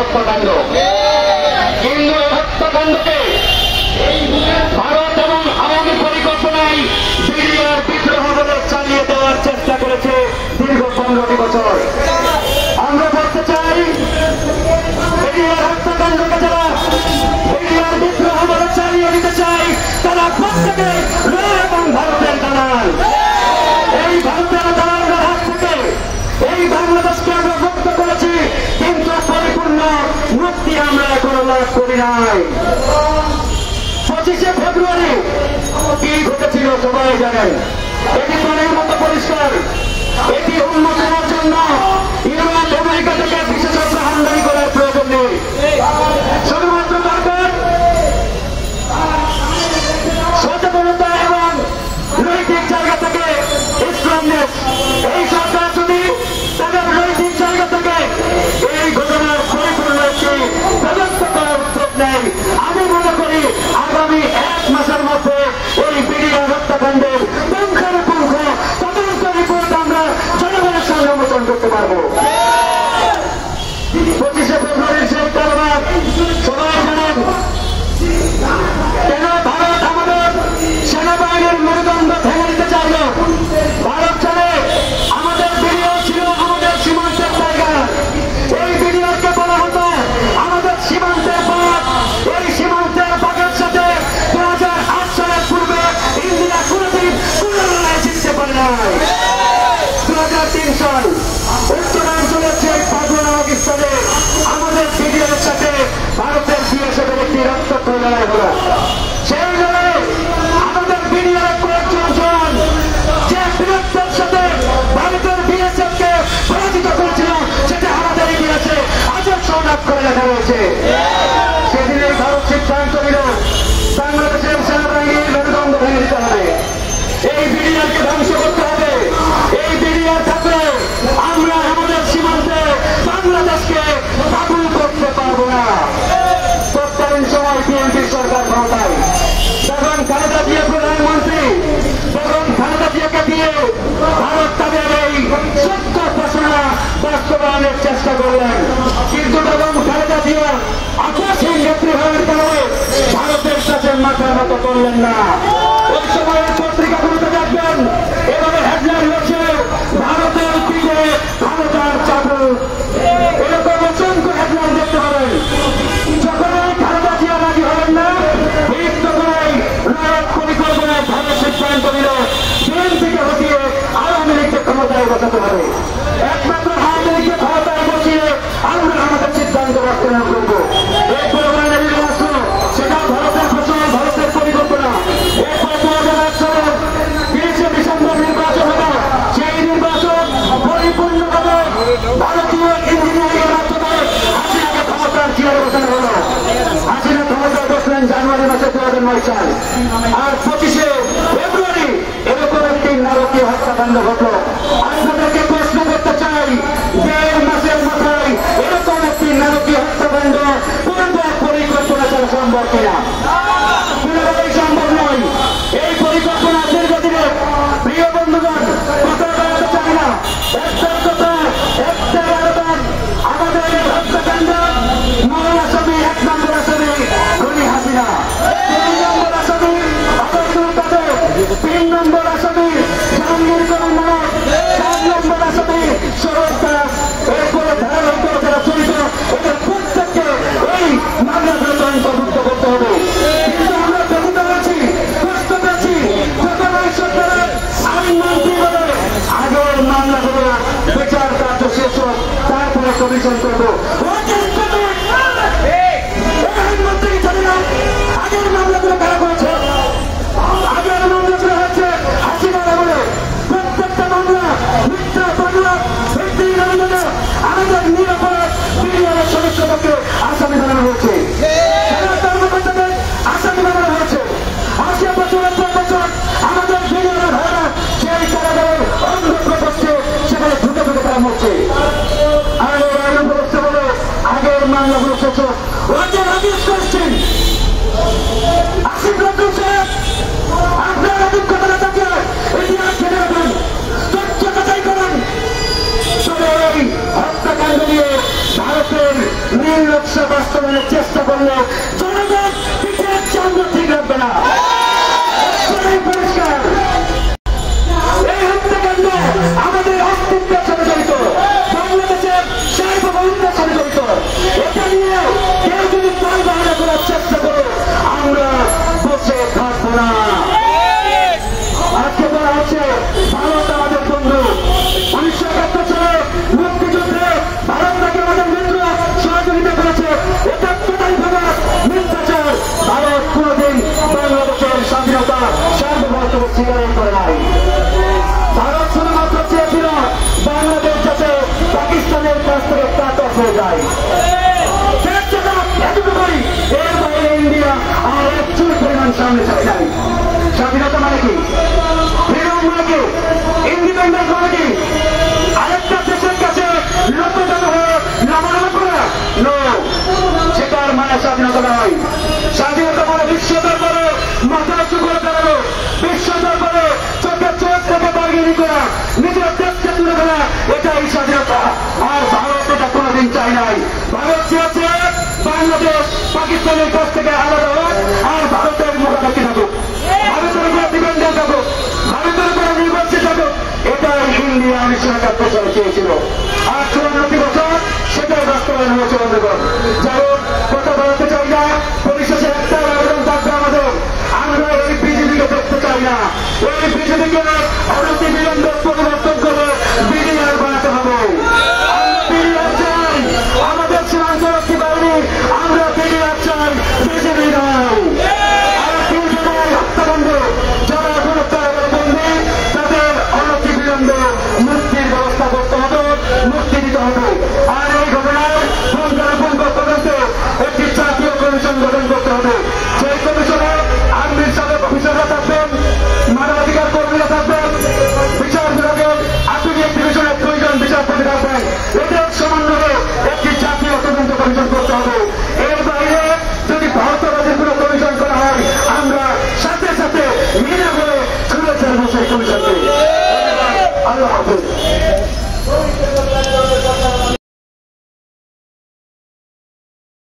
হত্যাকাণ্ড। কিন্তু এই হত্যাকাণ্ডকে ভারত এবং আওয়ামী পরিকল্পনায় বিডিআর বিদ্রোহ বলে চালিয়ে দেওয়ার চেষ্টা করেছে দীর্ঘ 15টি বছর। আমরা বলতে চাই, বিডিআর হত্যাকাণ্ডকে যারা বিডিআর বিদ্রোহ বলে চালিয়ে দিতে চাই, তারা প্রত্যেকে এবং ভারতের দালাল। এই ভারতের দালালদের হাত থেকে এই বাংলাদেশকে আমরা মুক্ত করেছি, কিন্তু পরিপূর্ণ মুক্তি আমরা এখনো লাভ করি নাই। 25শে ফেব্রুয়ারি কি ঘটেছিল সবাই জানেন। এটি পানির মতো পরিষ্কার। এটি উন্মোচনের জন্য ইউরোপ আমেরিকা থেকে বিশেষজ্ঞ আমদানি করার প্রয়োজন নেই। শুধুমাত্র দরকার সচেতনতা এবং নৈতিক জায়গা থেকে ইসলামনেস। এই সরকার যদি তাদের নৈতিক জায়গা থেকে এই ঘটনার পরিপূর্ণ একটি তদন্ত করার উদ্যোগ নেয়, আমি মনে করি আগামী 1 মাসের মধ্যে এই বিডিআর হত্যাকাণ্ডের পুঙ্খানুপুঙ্খ তদন্ত রিপোর্ট আমরা জনগণের সামনে উন্মোচন করতে পারব। 25শে ফেব্রুয়ারির সেই কারবার সবাই জানেন। কেন ভারত আমাদের সেনাবাহিনীর মেরুদণ্ড ভেঙে দিতে চাইল? ভারত জানে আমাদের বিডিআর ছিল আমাদের সীমান্তের জায়গা। এই বিডিআরকে বলা হতো আমাদের সীমান্তের বাঘ। এই সীমান্তের বাঘের সাথে 2008 সালের পূর্বে ইন্ডিয়া কোনোদিন কোনো লড়াই জিততে পারে নাই। 2003 সাল উত্তরাঞ্চলের যে পাগলা নামক স্থানে আমাদের বিডিআরের সাথে ভারতের বিএসএফের একটি রক্তাক্ত লড়াই হল। সেই লড়াইয়ে আমাদের বিডিআরের কয়েকজন জওয়ান যে বীরত্বের সাথে ভারতের বিএসএফকে পরাজিত করেছিল, সেটা আমাদের ইতিহাসে আজও সনাক করে লেখা রয়েছে। সেদিনেই ভারত সিদ্ধান্ত নিল বাংলাদেশের সেনাবাহিনীর মেরুদণ্ড ভেঙে দিতে হবে, এই বিডিআরকে ধ্বংস করতে হবে। এই বিডিআর থাকলে আমরা আমাদের সীমান্তে বাংলাদেশকে কাবু করতে পারবো না। তৎকালীন সময় বিএনপি সরকার ক্ষমতায়, যখন খালেদা জিয়া প্রধানমন্ত্রী, তখন খালেদা জিয়াকে দিয়ে ভারত তাদের এই সত্য ঘোষণা বাস্তবায়নের চেষ্টা করলেন। কিন্তু তখন খালেদা জিয়া আকস্মিক নেতৃত্বের কারণে ভারতের কাছে মাথা নত করলেন না। ওই সময়ের পত্রিকাগুলোতে দেখবেন এভাবে হেডলাইন হচ্ছে ভারতের পিঠে ভারতের চাবুক, এরকম অসংখ্য হেডলাইন দেখতে পাবেন। যখন এই খালেদা জিয়া রাজি হলেন না, ঠিক তখনই নায়ক পরিকল্পনায় ভারত সিদ্ধান্ত নিল বিএনপিকে হটিয়ে আওয়ামী লীগকে ক্ষমতায় বসাতে হবে। একমাত্র আওয়ামী লীগকে ক্ষমতায় বসিয়ে আমরা আমাদের সিদ্ধান্ত বাস্তবায়ন করব। এই প্রোগ্রামের নির্বাচন সেটা ভারতের ঘোষণা, ভারতের পরিকল্পনা। এরপর 2001 সালের 30শে ডিসেম্বর নির্বাচন হবে। সেই নির্বাচন পরিপূর্ণভাবে ভারতীয় ইঞ্জিনিয়ারিংয়ের মাধ্যমে হাসিনাকে ক্ষমতার চেয়ারে বসানো হল। হাসিনা ক্ষমতায় বসলেন জানুয়ারি মাসে 2009 সাল। আর 25শে ফেব্রুয়ারি এরকম একটি নারকীয় হত্যাকাণ্ড ঘটল। আপনাদেরকে প্রশ্ন করতে চাই, 1.5 মাসের মাথায় এরকম একটি নারকীয় হত্যাকাণ্ড পুনর্বার পরিকল্পনা ছাড়া সম্ভব কিনা? কোনোভাবেই সম্ভব নয়। এই পরিকল্পনা দীর্ঘদিনের। প্রিয় বন্ধুগণ, কথা বলতে চাই না, একটার কথা একটা বারবার আমাদের এই হত্যাকাণ্ড মূল আসামি 1 নম্বর আসামি গনি হাসিনা, 2 নম্বর আসামি আব্দুল কাদের, 3 নম্বর আসামি জাহাঙ্গীর কবির নানক, 4 নম্বর আসামি শরৎ দাস। এরপরে ধারাবাহিক যারা জড়িত এদের প্রত্যেককে এই মামলাগুলো অন্তর্ভুক্ত করতে হবে। কিন্তু আমরা ব্যথিত হয়েছি, কষ্ট পেয়েছি, যখন এই সরকারের আইনমন্ত্রী বলে আগের মামলাগুলো বিচার কার্য শেষ হোক, তারপরে কমিশন করবো। আইনমন্ত্রী জানি না আগের মামলাগুলো কারা করেছে। আগের মামলাগুলো হচ্ছে হাসিনার আমলে। প্রত্যেকটা মামলা মিথ্যা মামলা, ব্যক্তির আমলে আমাদের নিরাপরাধ বিডিআরের সদস্যদেরকে আসামি বানানো হয়েছে, সেনা কর্মকর্তাদের আসামি বানানো হয়েছে। 80 বছরের পর বছর আমাদের বিডিআরের ভাইরা সেই কারাগারের অন্ধ প্রকোষ্ঠে সেখানে ঢুকে ঢুকে তারা মরছে। আর আইনব্যবস্থা বলে আগের মামলাগুলো শেষ হোক। ওদের আদেশ করছেন আসিফ নজরুল সাহেব, আপনার অভিজ্ঞতা থাকে ইতিহাস জেনে রাখুন, তথ্য যাচাই করুন। তবে এই হত্যাকাণ্ড নিয়ে ভারতের নীল নকশা বাস্তবায়নের চেষ্টা করলে জনগণ পিঠের চামড়া ঠিক রাখবে না। পরিষ্কার, এই হত্যাকাণ্ড আমাদের অস্তিত্বের সাথে জড়িত, বাংলাদেশের সার্বভৌমত্বের সাথে জড়িত। এটা নিয়ে কেউ যদি তাল বাহানা করার চেষ্টা করে আমরা বসে থাকবো না। আজকে বলা হচ্ছে ভারত আমাদের বন্ধু। 1971 সালে মুক্তিযুদ্ধে ভারত তাকে আমাদের মিত্র সহযোগিতা করেছে। এটা টোটাল ভাবে মিথ্যাচার। ভারত কোনদিন বাংলাদেশের স্বাধীনতা সার্বভৌমত্ব স্বীকার করে নাই। ভারত শুধুমাত্র চেয়েছিল বাংলাদেশ যাতে পাকিস্তানের কাছ থেকে কাট অফ হয়ে যায়। এতটুকুই, এর বাইরে ইন্ডিয়া আর একচুল পরিমাণ সামনে চাই নাই। স্বাধীনতা মানে কি? ফ্রিডম মানে কি? ইন্ডিপেন্ডেন্স মানে কি? আরেকটা দেশের কাছে লোকজন হয়ে নামানামা করা? নো, সেটার মানে স্বাধীনতা নয়। স্বাধীনতা মানে বিশ্ব দরবারে মাথা উঁচু করে দাঁড়ানো, বিশ্ব দরবারে চোখে চোখ থেকে বার্গেনিং করা, নিজের দেশকে তুলে ধরা, এটাই স্বাধীনতা। আর ভারত এটা কোনোদিন চাই নাই। ভারত চেয়েছে বাংলাদেশ পাকিস্তানের কাছ থেকে আলাদা হোক আর ভারতের মোকাবিলা থাকুক, ভারতের উপরে ডিপেন্ডেন্ট থাকুক, ভারতের উপরে নির্ভরশীল থাকুক। এটাই ইন্ডিয়া 1971 সালে চেয়েছিল। আর 54 বছর সেটাই বাস্তবায়ন হয়েছে। বন্ধুগণ, যাই হোক, কথা বলতে চাই না। পরিশেষে একটা আবেদন থাকবে আমাদের, আমরা এই বিজেপিকে দেখতে চাই না। এই বিজেপিকে অনতি বিলম্বে